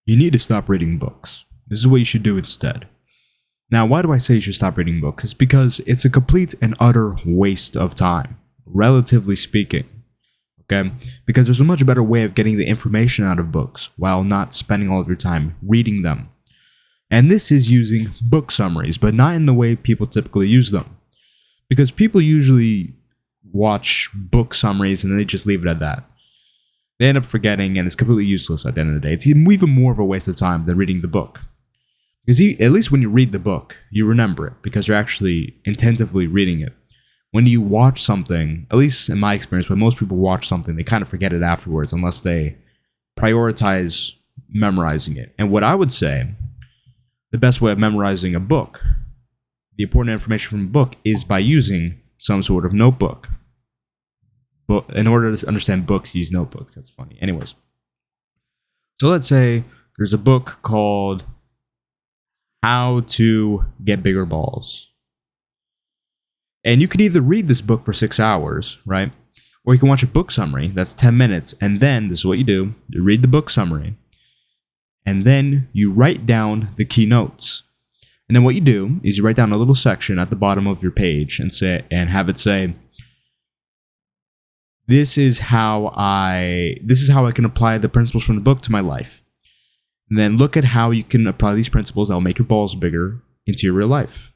You need to stop reading books. This is what you should do instead. Now, why do I say you should stop reading books? It's because it's a complete and utter waste of time, relatively speaking. Okay? Because there's a much better way of getting the information out of books while not spending all of your time reading them. And this is using book summaries, but not in the way people typically use them. Because people usually watch book summaries and then they just leave it at that. They end up forgetting, and it's completely useless at the end of the day. It's even more of a waste of time than reading the book. Because at least when you read the book, you remember it, because you're actually intensively reading it. When you watch something, at least in my experience, when most people watch something, they kind of forget it afterwards, unless they prioritize memorizing it. And what I would say, the best way of memorizing a book, the important information from a book, is by using some sort of notebook. But in order to understand books, use notebooks. That's funny. Anyways. So let's say there's a book called How to Get Bigger Balls. And you can either read this book for 6 hours, right? Or you can watch a book summary that's 10 minutes. And then, this is what you do. You read the book summary. And then you write down the key notes. And then what you do is you write down a little section at the bottom of your page and have it say, This is how I can apply the principles from the book to my life. And then look at how you can apply these principles that will make your balls bigger into your real life.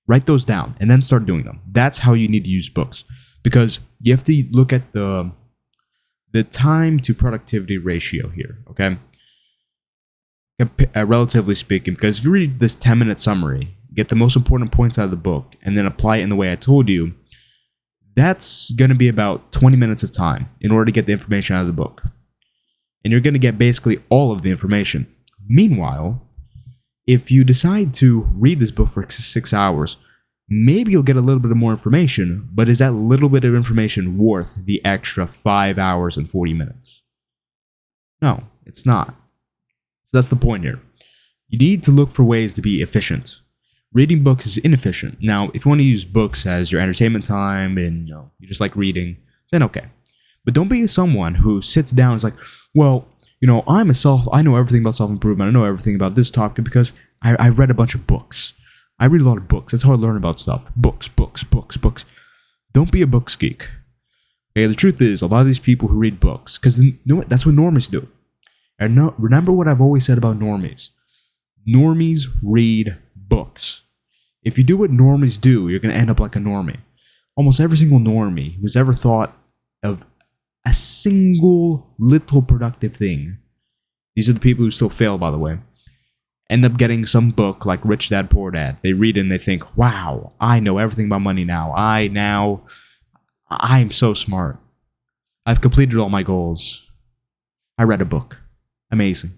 Write those down and then start doing them. That's how you need to use books. Because you have to look at the time to productivity ratio here, okay? Relatively speaking, because if you read this 10-minute summary, get the most important points out of the book, and then apply it in the way I told you, that's going to be about 20 minutes of time in order to get the information out of the book. And you're going to get basically all of the information. Meanwhile, if you decide to read this book for 6 hours, maybe you'll get a little bit of more information, but is that little bit of information worth the extra 5 hours and 40 minutes? No, it's not. So that's the point here. You need to look for ways to be efficient. Reading books is inefficient. Now, if you want to use books as your entertainment time and you just like reading, then okay. But don't be someone who sits down and is like, well, I know everything about self-improvement. I know everything about this topic because I read a bunch of books. I read a lot of books. That's how I learn about stuff. Books. Don't be a books geek. Okay, the truth is, a lot of these people who read books, because that's what normies do. And remember what I've always said about normies. Normies read books. If you do what normies do, you're going to end up like a normie. Almost every single normie who's ever thought of a single little productive thing, these are the people who still fail, by the way, end up getting some book like Rich Dad Poor Dad. They read it and they think, wow, I know everything about money now. I'm so smart. I've completed all my goals. I read a book. Amazing.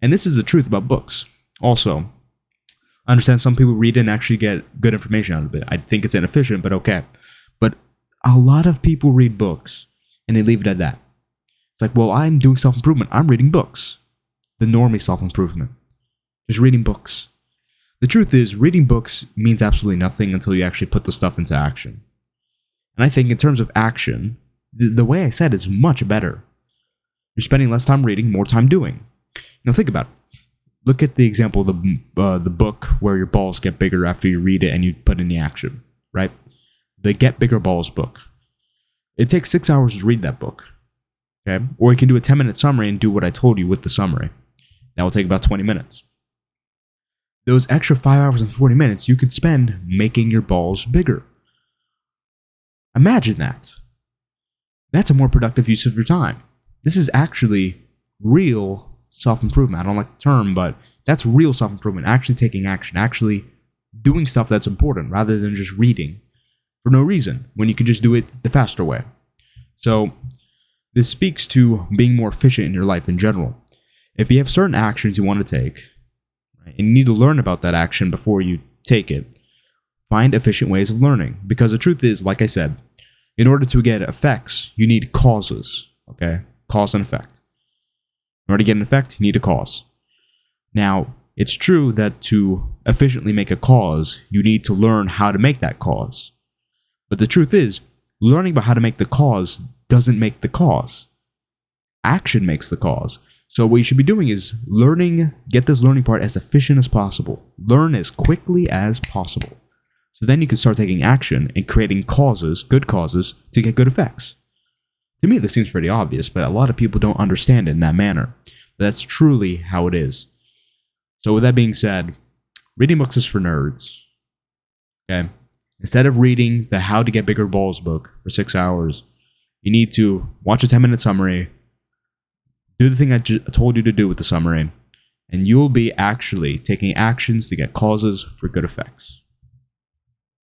And this is the truth about books. Also, I understand some people read it and actually get good information out of it. I think it's inefficient, but okay. But a lot of people read books and they leave it at that. It's like, well, I'm doing self-improvement. I'm reading books. The normie self-improvement. Just reading books. The truth is, reading books means absolutely nothing until you actually put the stuff into action. And I think in terms of action, the way I said is much better. You're spending less time reading, more time doing. Now think about it. Look at the example of the book where your balls get bigger after you read it and you put in the action, right? The Get Bigger Balls book. It takes 6 hours to read that book, okay? Or you can do a 10-minute summary and do what I told you with the summary. That will take about 20 minutes. Those extra 5 hours and 40 minutes you could spend making your balls bigger. Imagine that. That's a more productive use of your time. This is actually real self-improvement. I don't like the term, but that's real self-improvement. Actually taking action. Actually doing stuff that's important rather than just reading for no reason when you can just do it the faster way. So this speaks to being more efficient in your life in general. If you have certain actions you want to take, right, and you need to learn about that action before you take it, find efficient ways of learning. Because the truth is, like I said, in order to get effects, you need causes. Okay? Cause and effect. In order to get an effect, you need a cause. Now, it's true that to efficiently make a cause, you need to learn how to make that cause. But the truth is, learning about how to make the cause doesn't make the cause. Action makes the cause. So what you should be doing is get this learning part as efficient as possible. Learn as quickly as possible. So then you can start taking action and creating good causes, to get good effects. To me, this seems pretty obvious, but a lot of people don't understand it in that manner. But that's truly how it is. So with that being said, reading books is for nerds. Okay? Instead of reading the How to Get Bigger Balls book for 6 hours, you need to watch a 10-minute summary, do the thing I told you to do with the summary, and you'll be actually taking actions to get causes for good effects.